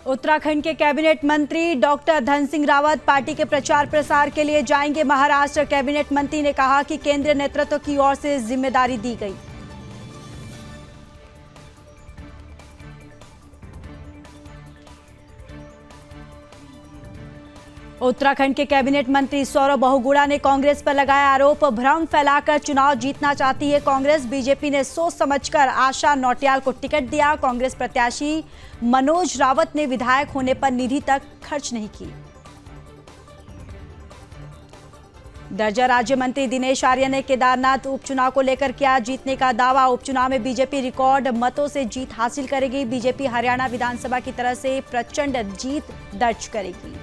उत्तराखंड के कैबिनेट मंत्री doctor Dhan Singh Rawat party के प्रचार प्रसार के लिए जाएंगे महाराष्ट्र। कैबिनेट मंत्री ने कहा कि केंद्रीय नेतृत्व की ओर से जिम्मेदारी दी गई। उत्तराखंड के कैबिनेट मंत्री सौरभ बहुगुणा ने कांग्रेस पर लगाया आरोप, भ्रम फैलाकर चुनाव जीतना चाहती है कांग्रेस। बीजेपी ने सोच समझकर आशा नौटियाल को टिकट दिया। कांग्रेस प्रत्याशी मनोज रावत ने विधायक होने पर निधि तक खर्च नहीं की। दर्जा राज्य मंत्री दिनेश आर्य ने केदारनाथ उपचुनाव को लेकर किया जीतने का दावा। उपचुनाव में बीजेपी रिकॉर्ड मतों से जीत हासिल करेगी। बीजेपी हरियाणा विधानसभा की तरफ से प्रचंड जीत दर्ज करेगी।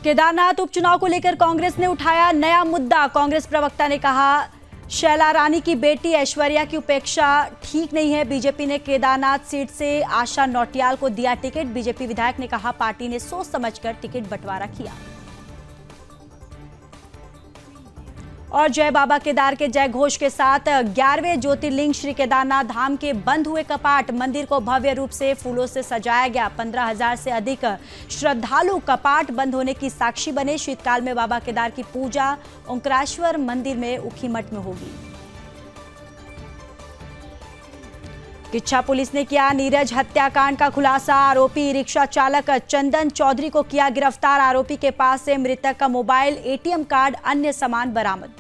केदारनाथ उपचुनाव को लेकर कांग्रेस ने उठाया नया मुद्दा। कांग्रेस प्रवक्ता ने कहा, शैला रानी की बेटी ऐश्वर्या की उपेक्षा ठीक नहीं है। बीजेपी ने केदारनाथ सीट से आशा नौटियाल को दिया टिकट। बीजेपी विधायक ने कहा, पार्टी ने सोच समझकर टिकट बंटवारा किया। और जय बाबा केदार के जय घोष के साथ 11वें ज्योतिर्लिंग श्री केदारनाथ धाम के बंद हुए कपाट। मंदिर को भव्य रूप से फूलों से सजाया गया। 15,000 से अधिक श्रद्धालु कपाट बंद होने की साक्षी बने। शीतकाल में बाबा केदार की पूजा ओंकारेश्वर मंदिर में ऊखीमठ में होगी। किच्छा पुलिस ने किया नीरज हत्याकांड का खुलासा। आरोपी रिक्शा चालक चंदन चौधरी को किया गिरफ्तार। आरोपी के पास से मृतक का मोबाइल, एटीएम कार्ड, अन्य सामान बरामद।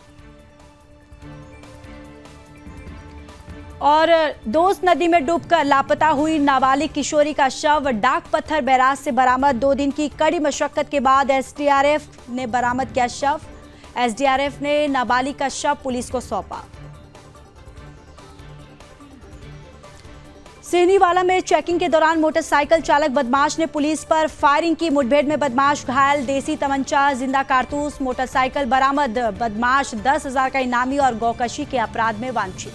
और दोस्त नदी में डूबकर लापता हुई नाबालिग किशोरी का शव डाक पत्थर बैराज से बरामद। 2 दिन की कड़ी मशक्कत के बाद एसडीआरएफ ने बरामद किया शव। एसडीआरएफ ने नाबालिग का शव पुलिस को सौंपा। सिहनीवाला में चेकिंग के दौरान मोटरसाइकिल चालक बदमाश ने पुलिस पर फायरिंग की। मुठभेड़ में बदमाश घायल, देसी तमंचा, जिंदा कारतूस, मोटरसाइकिल बरामद। बदमाश 10,000 का इनामी और गौकशी के अपराध में वांछित।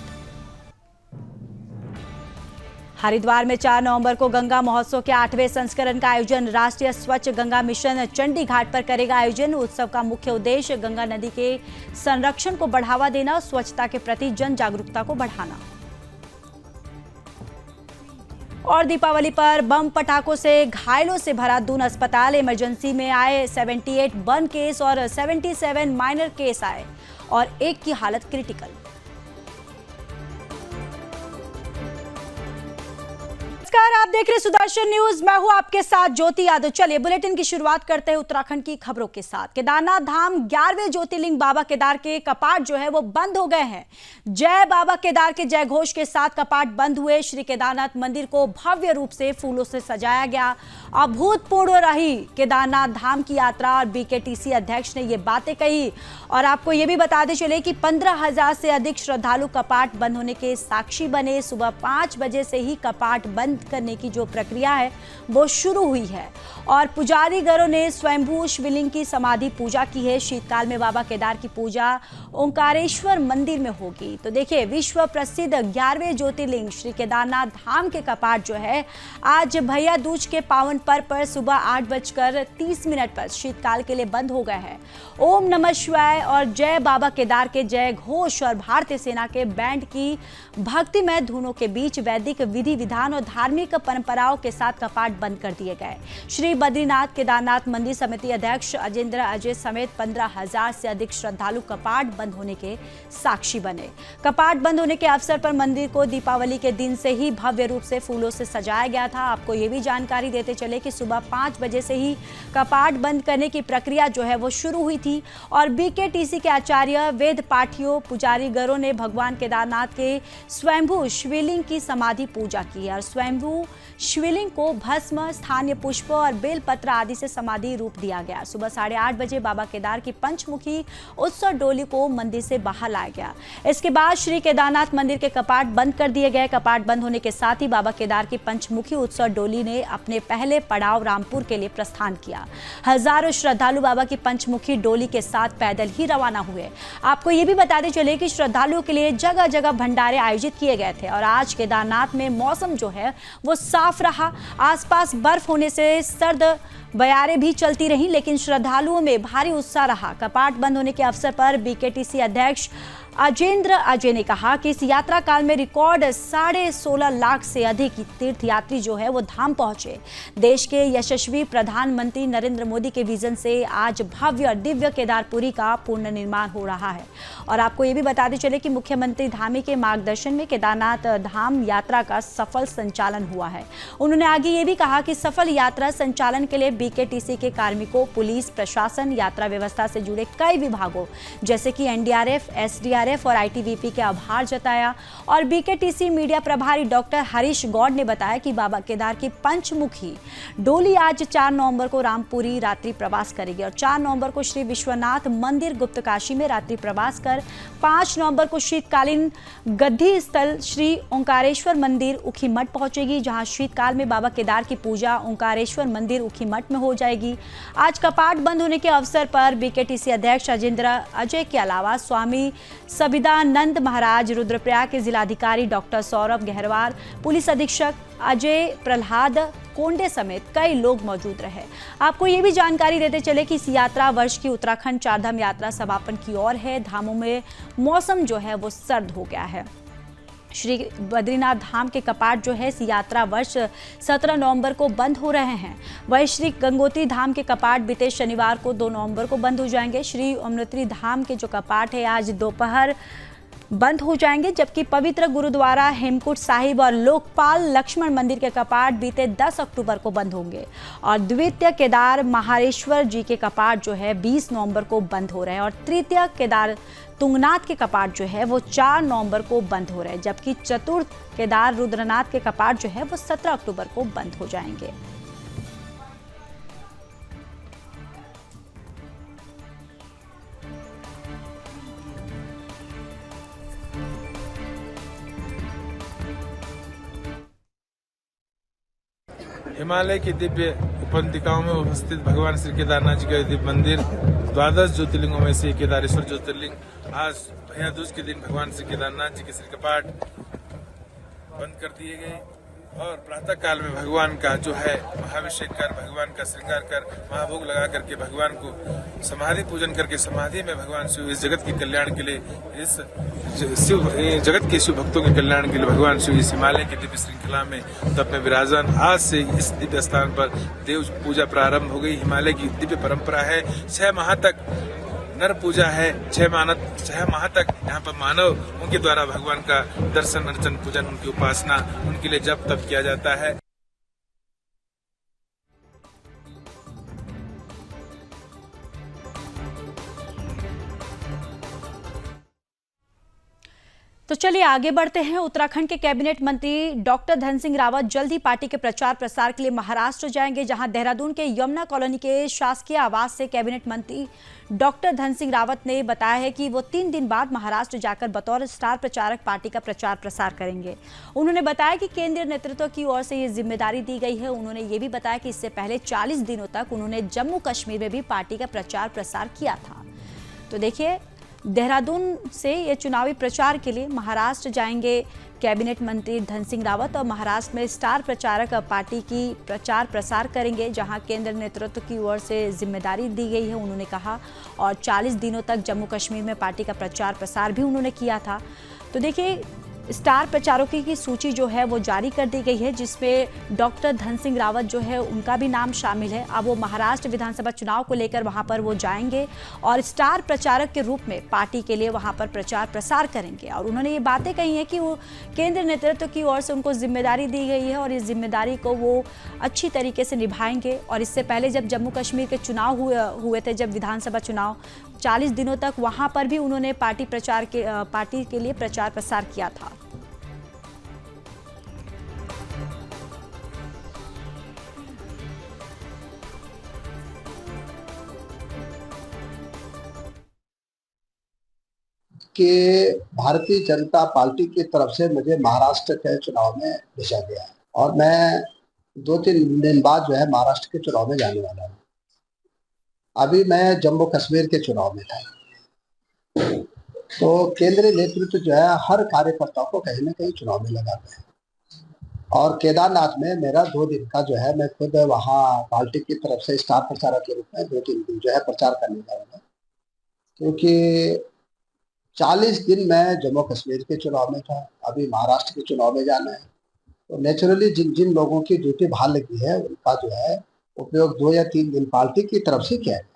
हरिद्वार में 4 नवंबर को गंगा महोत्सव के 8वें संस्करण का आयोजन। राष्ट्रीय स्वच्छ गंगा मिशन चंडी घाट पर करेगा आयोजन। उत्सव का मुख्य उद्देश्य गंगा नदी के संरक्षण को बढ़ावा देना, स्वच्छता के प्रति जन जागरूकता को बढ़ाना। और दीपावली पर बम पटाखों से घायलों से भरा दून अस्पताल। इमरजेंसी में आए 78 बर्न केस और 77 माइनर केस आए और एक की हालत क्रिटिकल। नमस्कार, आप देख रहे सुदर्शन न्यूज। मैं हूं आपके साथ ज्योति यादव। चलिए बुलेटिन की शुरुआत करते हैं उत्तराखंड की खबरों के साथ। केदारनाथ धाम 11वें ज्योतिर्लिंग बाबा केदार के कपाट जो है वो बंद हो गए हैं। जय बाबा केदार के जय घोष के साथ कपाट बंद हुए। श्री केदारनाथ मंदिर को भव्य रूप से फूलों से सजाया गया। अभूतपूर्व रही केदारनाथ धाम की यात्रा और बीकेटीसी अध्यक्ष ने ये बातें कही। और आपको ये भी बताते चले कि 15,000 से अधिक श्रद्धालु कपाट बंद होने के साक्षी बने। सुबह 5 बजे से ही कपाट बंद करने की जो प्रक्रिया है वो शुरू हुई है और पुजारीगरों ने स्वयंभू शिवलिंग की समाधि पूजा की है। शीतकाल में बाबा केदार की पूजा ओंकारेश्वर मंदिर में होगी। तो देखिए, विश्व प्रसिद्ध 11वें ज्योतिर्लिंग श्री केदारनाथ धाम के कपाट जो है आज भैया दूज के पावन पर्व पर सुबह 8:30 पर शीतकाल के लिए बंद हो गए हैं। ओम नमः शिवाय और जय बाबा केदार के जय घोष और भारतीय सेना के बैंड की भक्तिमय धुनों के बीच वैदिक विधि विधान और धार्मिक परंपराओं के साथ कपाट बंद कर दिए गए। श्री बद्रीनाथ केदारनाथ मंदिर समिति अध्यक्ष अजेंद्र अजय समेत 15,000 से अधिक श्रद्धालु कपाट बंद होने के साक्षी बने। कपाट बंद होने के अवसर पर मंदिर को दीपावली के दिन से ही भव्य रूप से फूलों से सजाया गया था। आपको ये भी जानकारी देते चले कि सुबह 5 बजे से ही कपाट बंद करने की प्रक्रिया जो है वो शुरू हुई थी और बीकेटीसी के आचार्य, वेद पाठियों, पुजारीगरों ने भगवान केदारनाथ के स्वयंभू शिवलिंग की समाधि पूजा की है और स्वयंभू शिवलिंग को भस्म, स्थानीय पुष्प और बेलपत्र आदि से समाधि रूप दिया गया। सुबह 8:30 बजे बाबा केदार की पंचमुखी उत्सव डोली को मंदिर से बाहर लाया गया। इसके बाद श्री केदारनाथ मंदिर के कपाट बंद कर दिए गए। कपाट बंद होने के साथ ही बाबा केदार की पंचमुखी उत्सव डोली ने अपने पहले पड़ाव रामपुर के लिए प्रस्थान किया। हजारों श्रद्धालु बाबा की पंचमुखी डोली के साथ पैदल ही रवाना हुए। आपको ये भी बताते चले कि श्रद्धालुओं के लिए जगह जगह भंडारे आयोजित किए गए थे और आज केदारनाथ में मौसम जो है वो साफ रहा। आसपास बर्फ होने से सर्द बयारें भी चलती रहीं, लेकिन श्रद्धालुओं में भारी उत्साह रहा। कपाट बंद होने के अवसर पर बीकेटीसी अध्यक्ष अजेंद्र अजय ने कहा कि इस यात्रा काल में रिकॉर्ड 16.5 लाख से अधिक तीर्थयात्री जो है वो धाम पहुंचे। देश के यशस्वी प्रधानमंत्री नरेंद्र मोदी के विजन से आज भव्य दिव्य केदारपुरी का पूर्ण निर्माण हो रहा है। और आपको ये भी बताते चले कि मुख्यमंत्री धामी के मार्गदर्शन में केदारनाथ धाम यात्रा का सफल संचालन हुआ है। उन्होंने आगे ये भी कहा कि सफल यात्रा संचालन के लिए बीकेटीसी के कार्मिकों, पुलिस प्रशासन, यात्रा व्यवस्था से जुड़े कई विभागों जैसे कि एनडीआरएफ, एसडीआरएफ और आईटीबीपी के आभार जताया। और बीकेटीसी मीडिया प्रभारी डॉक्टर हरीश गौड़ ने बताया कि बाबा केदार की पंचमुखी डोली आज 4 नवंबर को रामपुरी रात्रि प्रवास करेगी और 4 नवंबर को श्री विश्वनाथ मंदिर गुप्तकाशी में रात्रि प्रवास कर 5 नवंबर को शीतकालीन गद्दी स्थल श्री ओंकारेश्वर मंदिर उखीमठ पहुंचेगी, जहां शीतकाल में बाबा केदार की पूजा ओंकारेश्वर मंदिर उखीमठ में हो जाएगी। आज कपाट बंद होने के अवसर पर बीकेटीसी अध्यक्ष अजेंद्र अजय के अलावा स्वामी सबिदानंद महाराज, रुद्रप्रयाग के जिलाधिकारी डॉक्टर सौरभ गहरवार, पुलिस अधीक्षक अजय प्रहलाद कोंडे समेत कई लोग मौजूद रहे। आपको ये भी जानकारी देते चले कि इस यात्रा वर्ष की उत्तराखंड चारधाम यात्रा समापन की ओर है। धामों में मौसम जो है वो सर्द हो गया है। श्री बद्रीनाथ धाम के कपाट जो है इस यात्रा वर्ष 17 नवंबर को बंद हो रहे हैं। वहीं श्री गंगोत्री धाम के कपाट बीते शनिवार को 2 नवंबर को बंद हो जाएंगे। श्री यमुनोत्री धाम के जो कपाट है आज दोपहर बंद हो जाएंगे, जबकि पवित्र गुरुद्वारा हेमकुट साहिब और लोकपाल लक्ष्मण मंदिर के कपाट बीते 10 अक्टूबर को बंद होंगे। और द्वितीय केदार महारेश्वर जी के कपाट जो है 20 नवंबर को बंद हो रहे हैं और तृतीय केदार तुंगनाथ के कपाट जो है वो 4 नवंबर को बंद हो रहे हैं, जबकि चतुर्थ केदार रुद्रनाथ के कपाट जो है वो 17 अक्टूबर को बंद हो जाएंगे। हिमालय की दिव्य उपत्यकाओं में उपस्थित भगवान श्री केदारनाथ जी का दिव्य मंदिर 12 ज्योतिर्लिंगों में से केदारेश्वर ज्योतिर्लिंग आज भैया दूज के दिन भगवान श्री केदारनाथ जी के श्री कपाट बंद कर दिए गए और प्रातः काल में भगवान का जो है महाभिषेक कर, भगवान का श्रृंगार कर, महाभोग लगा करके भगवान को समाधि पूजन करके समाधि में भगवान शिव इस जगत के कल्याण के लिए, इस जगत के शिव भक्तों के कल्याण के लिए भगवान शिव इस हिमालय की दिव्य श्रृंखला में तब में विराजमान। आज से इस दिव्य स्थान पर देव पूजा प्रारंभ हो गई। हिमालय की दिव्य परंपरा है, 6 माह तक नर पूजा है, 6 माह तक यहाँ पर मानव उनके द्वारा भगवान का दर्शन, अर्चन, पूजन, उनकी उपासना, उनके लिए जप तप किया जाता है। तो चलिए आगे बढ़ते हैं। उत्तराखंड के कैबिनेट मंत्री डॉक्टर धन सिंह रावत जल्द ही पार्टी के प्रचार प्रसार के लिए महाराष्ट्र जाएंगे, जहां देहरादून के यमुना कॉलोनी के शासकीय आवास से कैबिनेट मंत्री डॉक्टर धन सिंह रावत ने बताया है कि वो 3 दिन बाद महाराष्ट्र जाकर बतौर स्टार प्रचारक पार्टी का प्रचार प्रसार करेंगे। उन्होंने बताया कि केंद्रीय नेतृत्व की ओर से ये जिम्मेदारी दी गई है। उन्होंने ये भी बताया कि इससे पहले 40 दिनों तक उन्होंने जम्मू कश्मीर में भी पार्टी का प्रचार प्रसार किया था। तो देखिए, देहरादून से ये चुनावी प्रचार के लिए महाराष्ट्र जाएंगे कैबिनेट मंत्री धन सिंह रावत और महाराष्ट्र में स्टार प्रचारक पार्टी की प्रचार प्रसार करेंगे, जहां केंद्र नेतृत्व की ओर से जिम्मेदारी दी गई है, उन्होंने कहा। और 40 दिनों तक जम्मू कश्मीर में पार्टी का प्रचार प्रसार भी उन्होंने किया था। तो देखिए, स्टार प्रचारकों की सूची जो है वो जारी कर दी गई है, जिसमें डॉक्टर धन सिंह रावत जो है उनका भी नाम शामिल है। अब वो महाराष्ट्र विधानसभा चुनाव को लेकर वहां पर वो जाएंगे और स्टार प्रचारक के रूप में पार्टी के लिए वहां पर प्रचार प्रसार करेंगे। और उन्होंने ये बातें कही हैं कि वो केंद्र नेतृत्व की ओर से उनको जिम्मेदारी दी गई है और इस जिम्मेदारी को वो अच्छी तरीके से निभाएंगे। और इससे पहले जब जम्मू कश्मीर के चुनाव हुए थे, जब विधानसभा चुनाव, 40 दिनों तक वहां पर भी उन्होंने पार्टी के लिए प्रचार प्रसार किया था। कि भारतीय जनता पार्टी की तरफ से मुझे महाराष्ट्र के चुनाव में भेजा गया है और मैं 2-3 दिन बाद जो है महाराष्ट्र के चुनाव में जाने वाला हूँ। अभी मैं जम्मू कश्मीर के चुनाव में था। तो केंद्रीय नेतृत्व जो है हर कार्यकर्ता को कहीं ना कहीं चुनाव में लगाते हैं और केदारनाथ में मेरा 2 दिन का जो है, मैं खुद वहाँ पार्टी की तरफ से स्टार प्रचारक के रूप में 2-3 दिन जो है प्रचार करने जाऊँगा, क्योंकि 40 दिन मैं जम्मू कश्मीर के चुनाव में था, अभी महाराष्ट्र के चुनाव में जाना है। तो नेचुरली जिन जिन लोगों की ड्यूटी बाहर लगी है उनका जो है उपयोग 2 या 3 दिन पार्टी की तरफ से किया गया।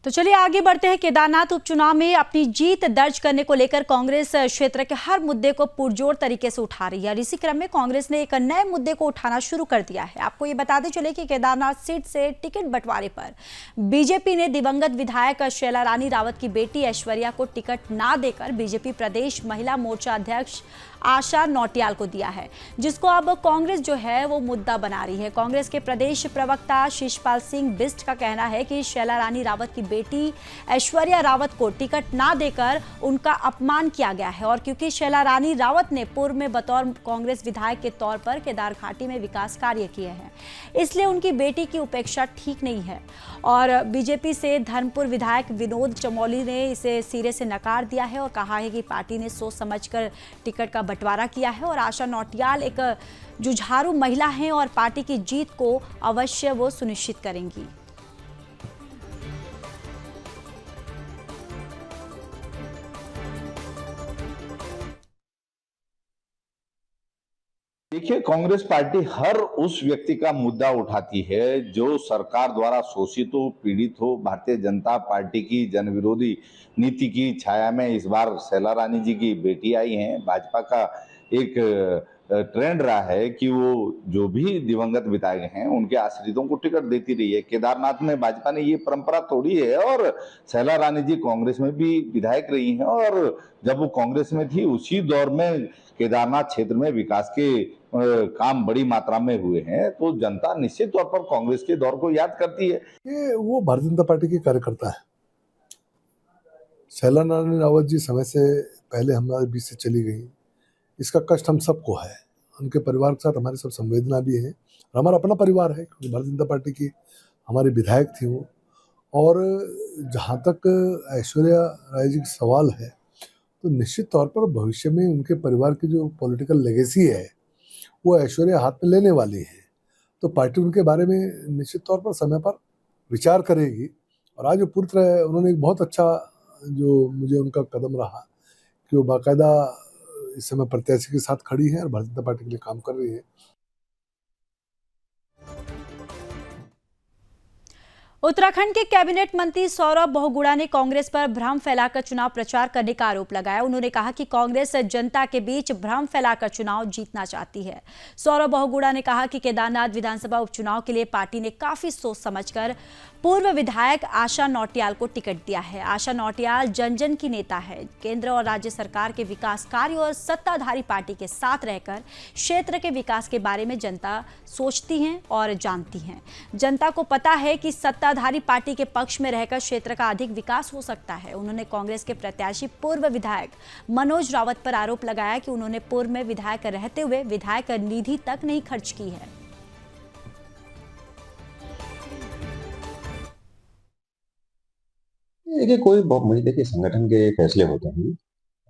तो चलिए आगे बढ़ते हैं। केदारनाथ उपचुनाव में अपनी जीत दर्ज करने को लेकर कांग्रेस क्षेत्र के हर मुद्दे को पुरजोर तरीके से उठा रही है और इसी क्रम में कांग्रेस ने एक नए मुद्दे को उठाना शुरू कर दिया है। आपको ये बताते चले कि केदारनाथ सीट से टिकट बंटवारे पर बीजेपी ने दिवंगत विधायक शैला रानी रावत की बेटी ऐश्वर्या को टिकट ना देकर बीजेपी प्रदेश महिला मोर्चा अध्यक्ष आशा नौटियाल को दिया है, जिसको अब कांग्रेस जो है वो मुद्दा बना रही है। कांग्रेस के प्रदेश प्रवक्ता शिषपाल सिंह बिष्ट का कहना है कि शैला रानी रावत की बेटी ऐश्वर्या रावत को टिकट ना देकर उनका अपमान किया गया है और क्योंकि शैला रानी रावत ने पूर्व में बतौर कांग्रेस विधायक के तौर पर केदार घाटी में विकास कार्य किए हैं, इसलिए उनकी बेटी की उपेक्षा ठीक नहीं है। और बीजेपी से धर्मपुर विधायक विनोद चमोली ने इसे सिरे से नकार दिया है और कहा है कि पार्टी ने सोच समझकर टिकट का बंटवारा किया है और आशा नौटियाल एक जुझारू महिला हैं और पार्टी की जीत को अवश्य वो सुनिश्चित करेंगी। देखिए, कांग्रेस पार्टी हर उस व्यक्ति का मुद्दा उठाती है जो सरकार द्वारा शोषित हो, पीड़ित हो। भारतीय जनता पार्टी की जनविरोधी नीति की छाया में इस बार शैला रानी जी की बेटी आई हैं। भाजपा का एक ट्रेंड रहा है कि वो जो भी दिवंगत विधायक हैं उनके आश्रितों को टिकट देती रही है। केदारनाथ में भाजपा ने ये परंपरा तोड़ी है और शैला रानी जी कांग्रेस में भी विधायक रही हैं और जब वो कांग्रेस में थी उसी दौर में केदारनाथ क्षेत्र में विकास के काम बड़ी मात्रा में हुए हैं। तो जनता निश्चित तौर पर कांग्रेस के दौर को याद करती है। ये वो भारतीय जनता पार्टी के कार्यकर्ता है। शैला रानी रावत जी समय से पहले हमारे बीच से चली गई, इसका कष्ट हम सबको है। उनके परिवार के साथ हमारी सब संवेदना भी है, हमारा अपना परिवार है क्योंकि भारतीय जनता पार्टी की हमारी विधायक थी वो। और जहाँ तक ऐश्वर्या राय जी का सवाल है तो निश्चित तौर पर भविष्य में उनके परिवार की जो पॉलिटिकल लेगेसी है वो ऐश्वर्या हाथ में लेने वाली है, तो पार्टी उनके बारे में निश्चित तौर पर समय पर विचार करेगी। और आज वो पूरी तरह उन्होंने एक बहुत अच्छा जो मुझे उनका कदम रहा कि वो बाकायदा इस समय प्रत्याशी के साथ खड़ी है और भारतीय जनता पार्टी के लिए काम कर रही है। उत्तराखंड के कैबिनेट मंत्री सौरभ बहुगुणा ने कांग्रेस पर भ्रम फैलाकर चुनाव प्रचार करने का आरोप लगाया। उन्होंने कहा कि कांग्रेस जनता के बीच भ्रम फैलाकर चुनाव जीतना चाहती है। सौरभ बहुगुणा ने कहा कि केदारनाथ विधानसभा उपचुनाव के लिए पार्टी ने काफी सोच समझकर पूर्व विधायक आशा नौटियाल को टिकट दिया है। आशा नौटियाल जन जन की नेता है। केंद्र और राज्य सरकार के विकास कार्य और सत्ताधारी पार्टी के साथ रहकर क्षेत्र के विकास के बारे में जनता सोचती हैं और जानती हैं। जनता को पता है कि सत्ताधारी पार्टी के पक्ष में रहकर क्षेत्र का अधिक विकास हो सकता है। उन्होंने कांग्रेस के प्रत्याशी पूर्व विधायक मनोज रावत पर आरोप लगाया कि उन्होंने पूर्व में विधायक रहते हुए विधायक निधि तक नहीं खर्च की है। देखिए मुझे देखिए संगठन के फैसले होते हैं।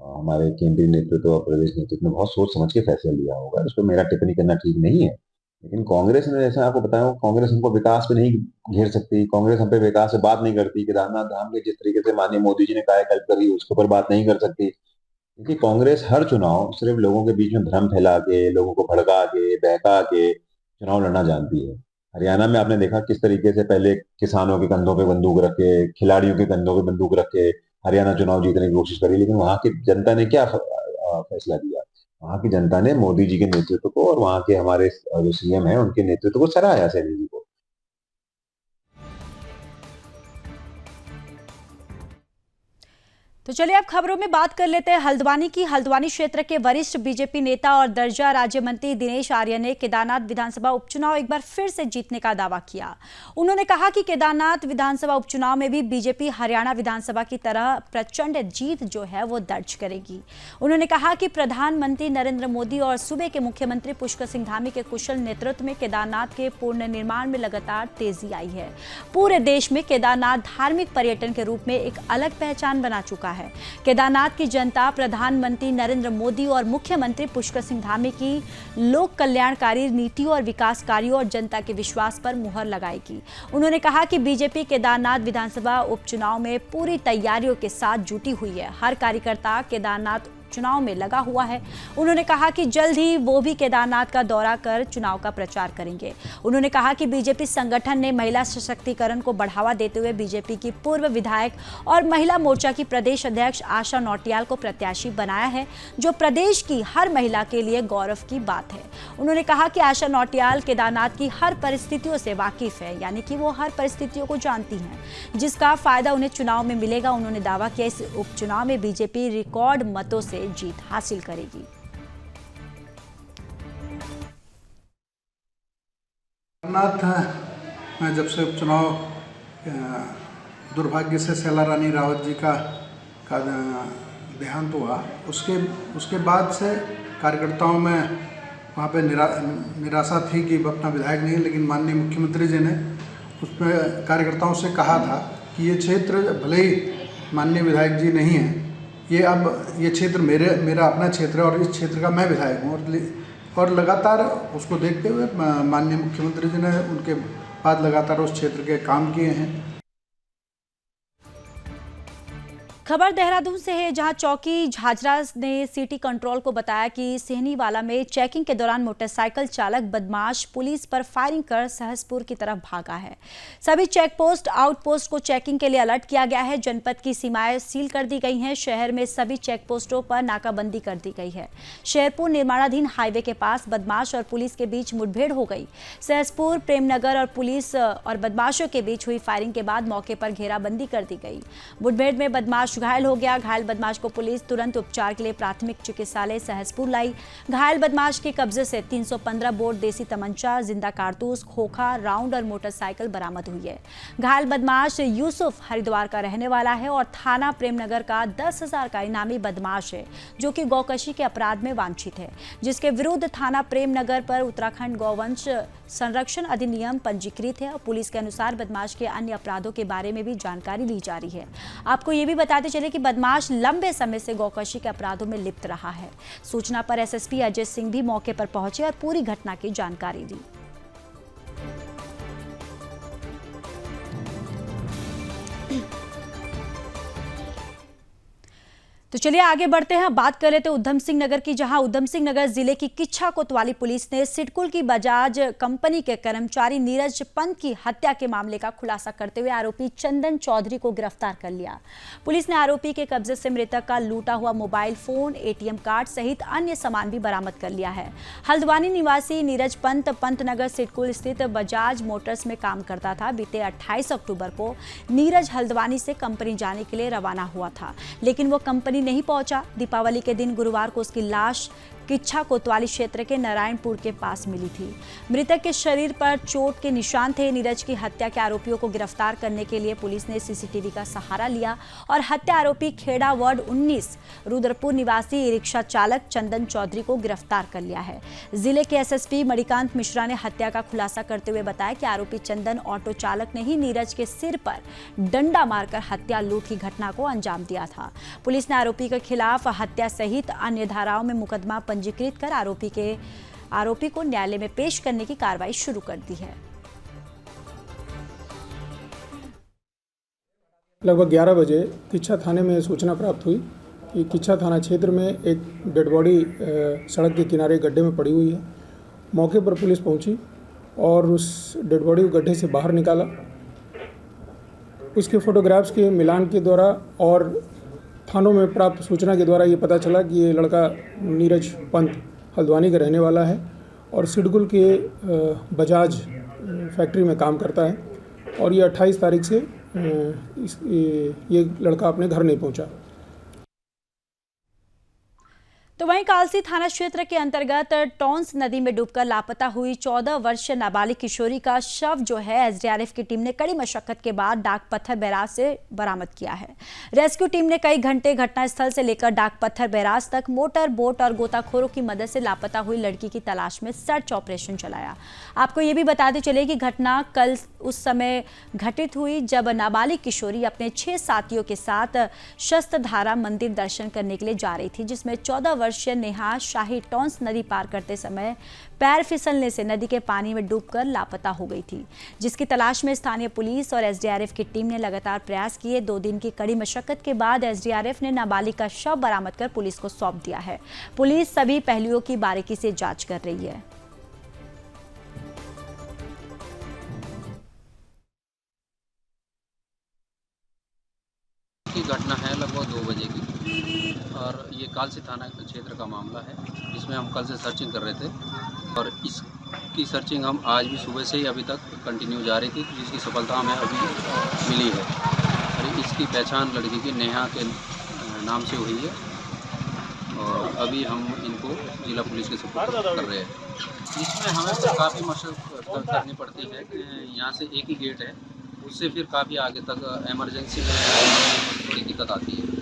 हमारे केंद्रीय नेतृत्व और प्रदेश नेतृत्व ने बहुत सोच समझ के फैसला लिया होगा, उस पर मेरा टिप्पणी करना ठीक नहीं है। लेकिन कांग्रेस ने, जैसे आपको बताया, कांग्रेस हमको विकास पे नहीं घेर सकती। कांग्रेस हम पे विकास से बात नहीं करती। केदारनाथ धाम के जिस तरीके से माननीय मोदी जी ने कायाकल्प करी उसके ऊपर बात नहीं कर सकती, क्योंकि कांग्रेस हर चुनाव सिर्फ लोगों के बीच में भ्रम फैला के, लोगों को भड़का के, बहका के चुनाव लड़ना जानती है। हरियाणा में आपने देखा किस तरीके से पहले किसानों के कंधों पे बंदूक रख के, खिलाड़ियों के कंधों पे बंदूक रख के हरियाणा चुनाव जीतने की कोशिश करी, लेकिन वहां की जनता ने क्या फैसला दिया? वहां की जनता ने मोदी जी के नेतृत्व को और वहां के हमारे जो सीएम है उनके नेतृत्व को सराहा सैनी जी को। तो चलिए अब खबरों में बात कर लेते हैं हल्द्वानी की। हल्द्वानी क्षेत्र के वरिष्ठ बीजेपी नेता और दर्जा राज्य मंत्री दिनेश आर्य ने केदारनाथ विधानसभा उपचुनाव एक बार फिर से जीतने का दावा किया। उन्होंने कहा कि केदारनाथ विधानसभा उपचुनाव में भी बीजेपी हरियाणा विधानसभा की तरह प्रचंड जीत जो है वो दर्ज करेगी। उन्होंने कहा कि प्रधानमंत्री नरेंद्र मोदी और सूबे के मुख्यमंत्री पुष्कर सिंह धामी के कुशल नेतृत्व में केदारनाथ के पूर्ण निर्माण में लगातार तेजी आई है। पूरे देश में केदारनाथ धार्मिक पर्यटन के रूप में एक अलग पहचान बना चुका है। है। केदारनाथ की जनता प्रधानमंत्री नरेंद्र मोदी और मुख्यमंत्री पुष्कर सिंह धामी की लोक कल्याणकारी नीतियों और विकास कार्यों और जनता के विश्वास पर मुहर लगाएगी। उन्होंने कहा कि बीजेपी केदारनाथ विधानसभा उपचुनाव में पूरी तैयारियों के साथ जुटी हुई है। हर कार्यकर्ता केदारनाथ चुनाव में लगा हुआ है। उन्होंने कहा कि जल्द ही वो भी केदारनाथ का दौरा कर चुनाव का प्रचार करेंगे। उन्होंने कहा कि बीजेपी संगठन ने महिला सशक्तिकरण को बढ़ावा देते हुए बीजेपी की पूर्व विधायक और महिला मोर्चा की प्रदेश अध्यक्ष आशा नौटियाल को प्रत्याशी बनाया है, जो प्रदेश की हर महिला के लिए गौरव की बात है। उन्होंने कहा कि आशा नौटियाल केदारनाथ की हर परिस्थितियों से वाकिफ है, यानी कि वो हर परिस्थितियों को जानती हैं, जिसका फायदा उन्हें चुनाव में मिलेगा। उन्होंने दावा किया इस उपचुनाव में बीजेपी रिकॉर्ड मतों से जीत हासिल करेगी। केदारनाथ में जब से उपचुनाव दुर्भाग्य से शैला रानी रावत जी का देहांत हुआ, उसके बाद से कार्यकर्ताओं में वहाँ पे निराशा थी कि अपना विधायक नहीं, लेकिन माननीय मुख्यमंत्री जी ने उसमें कार्यकर्ताओं से कहा था कि ये क्षेत्र भले ही माननीय विधायक जी नहीं है, ये क्षेत्र मेरा अपना क्षेत्र है और इस क्षेत्र का मैं विधायक हूँ। और लगातार उसको देखते हुए माननीय मुख्यमंत्री जी ने उनके बाद लगातार उस क्षेत्र के काम किए हैं। खबर देहरादून से है, जहां चौकी झाझरा ने सिटी कंट्रोल को बताया कि सिहनीवाला में चेकिंग के दौरान मोटरसाइकिल चालक बदमाश पुलिस पर फायरिंग कर सहसपुर की तरफ भागा है। सभी चेक पोस्ट आउटपोस्ट को चेकिंग के लिए अलर्ट किया गया है। जनपद की सीमाएं सील कर दी गई हैं। शहर में सभी चेक पोस्टों पर नाकाबंदी कर दी गई है। शेरपुर निर्माणाधीन हाईवे के पास बदमाश और पुलिस के बीच मुठभेड़ हो गई। सहसपुर प्रेमनगर और पुलिस और बदमाशों के बीच हुई फायरिंग के बाद मौके पर घेराबंदी कर दी गई। मुठभेड़ में बदमाश घायल हो गया। घायल बदमाश को पुलिस तुरंत उपचार के लिए प्राथमिक चिकित्सालय सहसपुर लाई। घायल बदमाश के कब्जे से 315 बोर देसी तमंचा, जिंदा कारतूस, खोखा, राउंड और मोटरसाइकिल बरामद हुई है। घायल बदमाश यूसुफ हरिद्वार का रहने वाला है और थाना प्रेमनगर का 10,000 का इनामी बदमाश है, जो कि गौकशी के अपराध में वांछित है, जिसके विरुद्ध थाना प्रेमनगर पर उत्तराखंड गौवंश संरक्षण अधिनियम पंजीकृत है। और पुलिस के अनुसार बदमाश के अन्य अपराधों के बारे में भी जानकारी ली जा रही है। आपको ये भी बताते चले कि बदमाश लंबे समय से गौकशी के अपराधों में लिप्त रहा है। सूचना पर एसएसपी अजय सिंह भी मौके पर पहुंचे और पूरी घटना की जानकारी दी। तो चलिए आगे बढ़ते हैं। बात कर लेते हैं उधम सिंह नगर की, जहां उधम सिंह नगर जिले की किच्छा कोतवाली पुलिस ने सिडकुल की बजाज कंपनी के कर्मचारी नीरज पंत की हत्या के मामले का खुलासा करते हुए आरोपी चंदन चौधरी को गिरफ्तार कर लिया। पुलिस ने आरोपी के कब्जे से मृतक का लूटा हुआ मोबाइल फोन, एटीएम कार्ड सहित अन्य सामान भी बरामद कर लिया है। हल्द्वानी निवासी नीरज पंत पंतनगर सिडकुल स्थित बजाज मोटर्स में काम करता था। बीते 28 अक्टूबर को नीरज हल्द्वानी से कंपनी जाने के लिए रवाना हुआ था, लेकिन वो कंपनी नहीं पहुंचा। दीपावली के दिन गुरुवार को उसकी लाश किच्छा कोतवाली क्षेत्र के नारायणपुर के पास मिली थी। मृतक के शरीर पर चोट के निशान थे। नीरज की हत्या के आरोपियों को गिरफ्तार करने के लिए पुलिस ने सीसीटीवी का सहारा लिया और हत्या आरोपी खेड़ा वार्ड 19 रुद्रपुर निवासी ई रिक्शा चालक चंदन चौधरी को गिरफ्तार कर लिया है। जिले के एसएसपी मणिकांत मिश्रा ने हत्या का खुलासा करते हुए बताया कि आरोपी चंदन ऑटो चालक ने ही नीरज के सिर पर डंडा मारकर हत्या लूट की घटना को अंजाम दिया था। पुलिस ने आरोपी के खिलाफ हत्या सहित अन्य धाराओं में मुकदमा पंजीकृत कर आरोपी को न्यायालय में पेश करने की कार्रवाई शुरू कर दी है। लगभग 11 बजे किच्छा थाने में सूचना प्राप्त हुई कि किच्छा थाना क्षेत्र में एक डेड बॉडी सड़क के किनारे गड्ढे में पड़ी हुई है। मौके पर पुलिस पहुंची और उस डेड बॉडी को गड्ढे से बाहर निकाला। उसके फोटोग्राफ्स के मिलान के द्वारा और थानों में प्राप्त सूचना के द्वारा ये पता चला कि ये लड़का नीरज पंत हल्द्वानी का रहने वाला है और सिडकुल के बजाज फैक्ट्री में काम करता है और ये 28 तारीख से ये लड़का अपने घर नहीं पहुंचा। तो वहीं कालसी थाना क्षेत्र के अंतर्गत टॉन्स नदी में डूबकर लापता हुई 14 वर्षीय नाबालिग किशोरी का शव जो है एसडीआरएफ की टीम ने कड़ी मशक्कत के बाद डाक पत्थर बैराज से बरामद किया है। रेस्क्यू टीम ने कई घंटे घटनास्थल से लेकर डाक पत्थर बैराज तक मोटर बोट और गोताखोरों की मदद से लापता हुई लड़की की तलाश में सर्च ऑपरेशन चलाया। आपको ये भी बताते चले कि घटना कल उस समय घटित हुई जब नाबालिग किशोरी अपने 6 साथियों के साथ शस्त्रधारा मंदिर दर्शन करने के लिए जा रही थी, जिसमें 14 वर्षीय नेहा शाही टॉन्स नदी पार करते समय पैर फिसलने से नदी के पानी में डूबकर लापता हो गई थी, जिसकी तलाश में स्थानीय पुलिस और एसडीआरएफ की टीम ने लगातार प्रयास किए। 2 दिन की कड़ी मशक्कत के बाद एसडीआरएफ ने नाबालिग का शव बरामद कर पुलिस को सौंप दिया है। पुलिस सभी पहलुओं की बारीकी से जांच कर रही है। की घटना है लगभग 2 बजे की और ये कालसी थाना क्षेत्र का मामला है, जिसमें हम कल से सर्चिंग कर रहे थे और इसकी सर्चिंग हम आज भी सुबह से ही अभी तक कंटिन्यू जा रही थी, जिसकी सफलता हमें अभी मिली है। और इसकी पहचान लड़की की नेहा के नाम से हुई है और अभी हम इनको जिला पुलिस के सुपुर्द कर रहे हैं। इसमें हमें काफ़ी मशक्कत करनी पड़ती है। यहाँ से एक ही गेट है, उससे फिर काफ़ी आगे तक इमरजेंसी में थोड़ी दिक्कत आती है।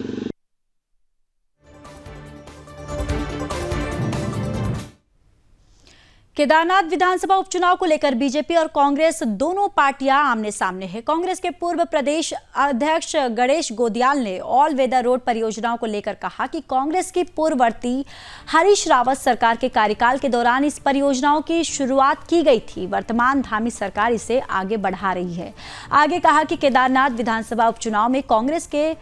केदारनाथ विधानसभा उपचुनाव को लेकर बीजेपी और कांग्रेस दोनों पार्टियां आमने सामने हैं। कांग्रेस के पूर्व प्रदेश अध्यक्ष गणेश गोदियाल ने ऑल वेदर रोड परियोजनाओं को लेकर कहा कि कांग्रेस की पूर्ववर्ती हरीश रावत सरकार के कार्यकाल के दौरान इस परियोजनाओं की शुरुआत की गई थी। वर्तमान धामी सरकार इसे आगे बढ़ा रही है। आगे कहा कि केदारनाथ विधानसभा उपचुनाव में कांग्रेस के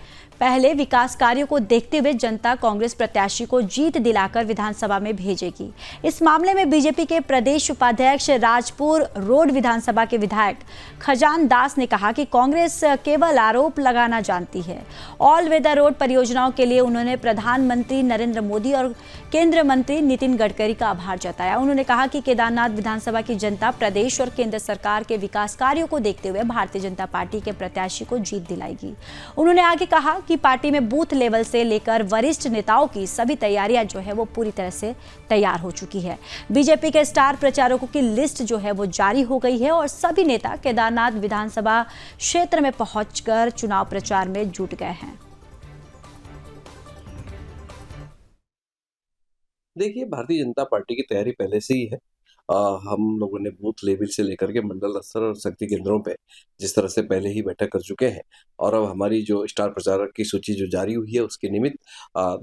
पहले विकास कार्यों को देखते हुए जनता कांग्रेस प्रत्याशी को जीत दिलाकर विधानसभा में भेजेगी। इस मामले में बीजेपी के प्रदेश उपाध्यक्ष राजपुर रोड विधानसभा के विधायक खजान दास ने कहा कि कांग्रेस केवल आरोप लगाना जानती है। ऑल वेदर रोड परियोजनाओं के लिए उन्होंने प्रधानमंत्री नरेंद्र मोदी और केंद्रीय मंत्री नितिन गडकरी का आभार जताया। उन्होंने कहा कि केदारनाथ विधानसभा की जनता प्रदेश और केंद्र सरकार के विकास कार्यों को देखते हुए भारतीय जनता पार्टी के प्रत्याशी को जीत दिलाएगी। उन्होंने आगे कहा कि पार्टी में बूथ लेवल से लेकर वरिष्ठ नेताओं की सभी तैयारियां जो है वो पूरी तरह से तैयार हो चुकी है। बीजेपी के स्टार प्रचारकों की लिस्ट जो है वो जारी हो गई है और सभी नेता केदारनाथ विधानसभा क्षेत्र में पहुंचकर चुनाव प्रचार में जुट गए हैं। देखिए, भारतीय जनता पार्टी की तैयारी पहले से ही है। हम लोगों ने बूथ लेवल से लेकर के मंडल स्तर और शक्ति केंद्रों पे जिस तरह से पहले ही बैठक कर चुके हैं और अब हमारी जो स्टार प्रचारक की सूची जो जारी हुई है उसके निमित्त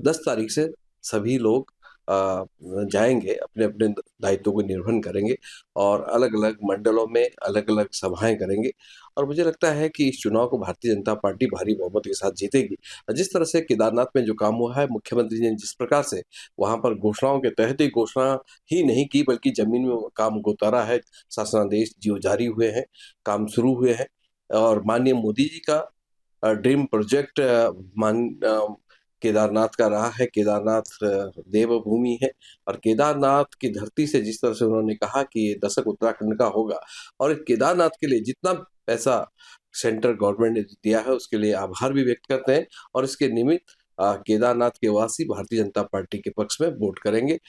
10 तारीख से सभी लोग जाएंगे, अपने अपने दायित्वों को निर्वहन करेंगे और अलग अलग मंडलों में अलग अलग सभाएं करेंगे और मुझे लगता है कि इस चुनाव को भारतीय जनता पार्टी भारी बहुमत के साथ जीतेगी। जिस तरह से केदारनाथ में जो काम हुआ है, मुख्यमंत्री ने जिस प्रकार से वहां पर घोषणाओं के तहत ही घोषणा ही नहीं की बल्कि जमीन में काम को उतारा है। शासनादेश जो जारी हुए हैं, काम शुरू हुए हैं और माननीय मोदी जी का ड्रीम प्रोजेक्ट केदारनाथ का रहा है। केदारनाथ देवभूमि है और केदारनाथ की धरती से जिस तरह से उन्होंने कहा कि ये दशक उत्तराखंड का होगा और केदारनाथ के लिए जितना पैसा सेंट्रल गवर्नमेंट ने दिया है उसके लिए आभार भी व्यक्त करते हैं और इसके निमित्त केदारनाथ के वासी भारतीय जनता पार्टी के पक्ष में वोट करेंगे।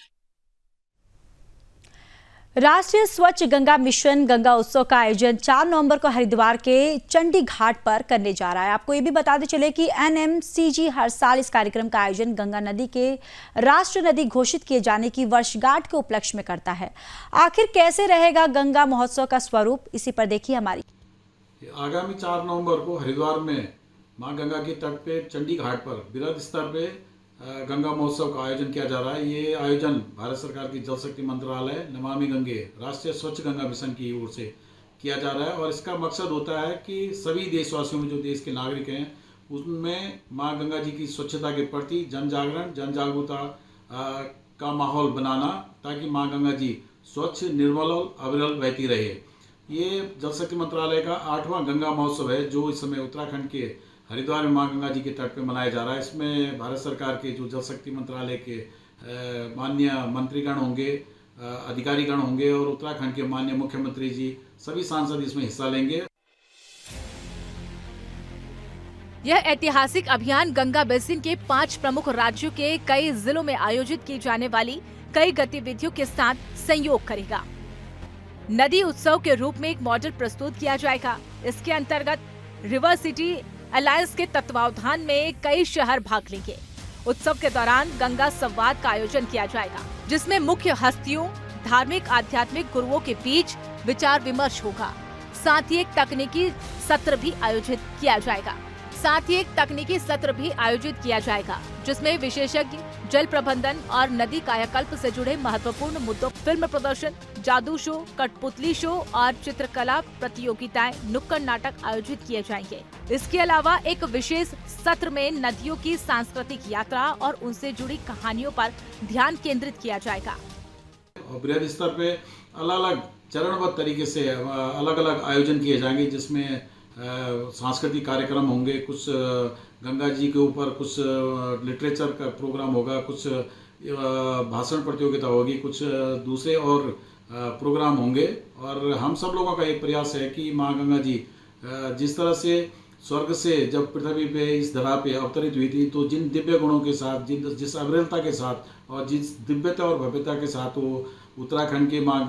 राष्ट्रीय स्वच्छ गंगा मिशन गंगा उत्सव का आयोजन 4 नवंबर को हरिद्वार के चंडी घाट पर करने जा रहा है। आपको ये भी बताते चले कि एनएमसीजी हर साल इस कार्यक्रम का आयोजन गंगा नदी के राष्ट्रीय नदी घोषित किए जाने की वर्षगांठ के उपलक्ष्य में करता है। आखिर कैसे रहेगा गंगा महोत्सव का स्वरूप, इसी पर देखिए हमारी। आगामी 4 नवंबर को हरिद्वार में मां गंगा के तट पे चंडी घाट पर बृहद स्तर पे गंगा महोत्सव का आयोजन किया जा रहा है। ये आयोजन भारत सरकार की जल शक्ति मंत्रालय नमामि गंगे राष्ट्रीय स्वच्छ गंगा मिशन की ओर से किया जा रहा है और इसका मकसद होता है कि सभी देशवासियों में, जो देश के नागरिक हैं, उनमें मां गंगा जी की स्वच्छता के प्रति जन जागरण, जन जागरूकता का माहौल बनाना ताकि मां गंगा जी स्वच्छ, निर्मल और अविरल बहती रहे। ये जल शक्ति मंत्रालय का 8वां गंगा महोत्सव है जो इस समय उत्तराखंड के हरिद्वार में मां गंगा जी के तट पे मनाया जा रहा है। इसमें भारत सरकार के जो जल शक्ति मंत्रालय के माननीय मंत्रीगण होंगे, अधिकारीगण होंगे और उत्तराखंड के माननीय मुख्यमंत्री जी, सभी सांसद इसमें हिस्सा लेंगे। यह ऐतिहासिक अभियान गंगा बेसिन के 5 प्रमुख राज्यों के कई जिलों में आयोजित की जाने वाली कई गतिविधियों के साथ संयोग करेगा। नदी उत्सव के रूप में एक मॉडल प्रस्तुत किया जाएगा। इसके अंतर्गत रिवर सिटी अलायंस के तत्वावधान में कई शहर भाग लेंगे। उत्सव के दौरान गंगा संवाद का आयोजन किया जाएगा, जिसमें मुख्य हस्तियों, धार्मिक आध्यात्मिक गुरुओं के बीच विचार विमर्श होगा। साथ ही एक तकनीकी सत्र भी आयोजित किया जाएगा जिसमें विशेषज्ञ जल प्रबंधन और नदी कायाकल्प से जुड़े महत्वपूर्ण मुद्दों, फिल्म प्रदर्शन, जादू शो, कठपुतली शो और चित्रकला प्रतियोगिताएं, नुक्कड़ नाटक आयोजित किए जाएंगे। इसके अलावा एक विशेष सत्र में नदियों की सांस्कृतिक यात्रा और उनसे जुड़ी कहानियों पर ध्यान केंद्रित किया जाएगा। और बृहद स्तर पे अलग अलग चरणबद्ध तरीके से अलग अलग आयोजन किए जाएंगे, जिसमें सांस्कृतिक कार्यक्रम होंगे, कुछ गंगा जी के ऊपर कुछ लिटरेचर का प्रोग्राम होगा, कुछ भाषण प्रतियोगिता होगी, कुछ दूसरे और प्रोग्राम होंगे। और हम सब लोगों का एक प्रयास है कि माँ गंगा जी जिस तरह से स्वर्ग से जब पृथ्वी पे इस धरा पे अवतरित हुई थी, तो जिन दिव्य गुणों के साथ, जिस अविरलता के साथ और जिस दिव्यता और भव्यता के साथ वो उत्तराखंड के माँ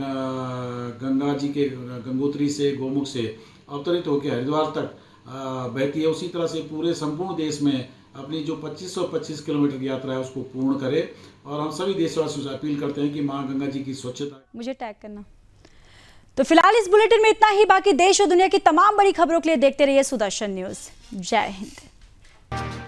गंगा जी के गंगोत्री से, गोमुख से अवतरित होकर हरिद्वार तक बहती है, उसी तरह से पूरे संपूर्ण देश में अपनी जो 2525 किलोमीटर की यात्रा है उसको पूर्ण करे। और हम सभी देशवासियों से अपील करते हैं कि माँ गंगा जी की स्वच्छता। मुझे टैग करना। तो फिलहाल इस बुलेटिन में इतना ही। बाकी देश और दुनिया की तमाम बड़ी खबरों के लिए देखते रहिए सुदर्शन न्यूज। जय हिंद।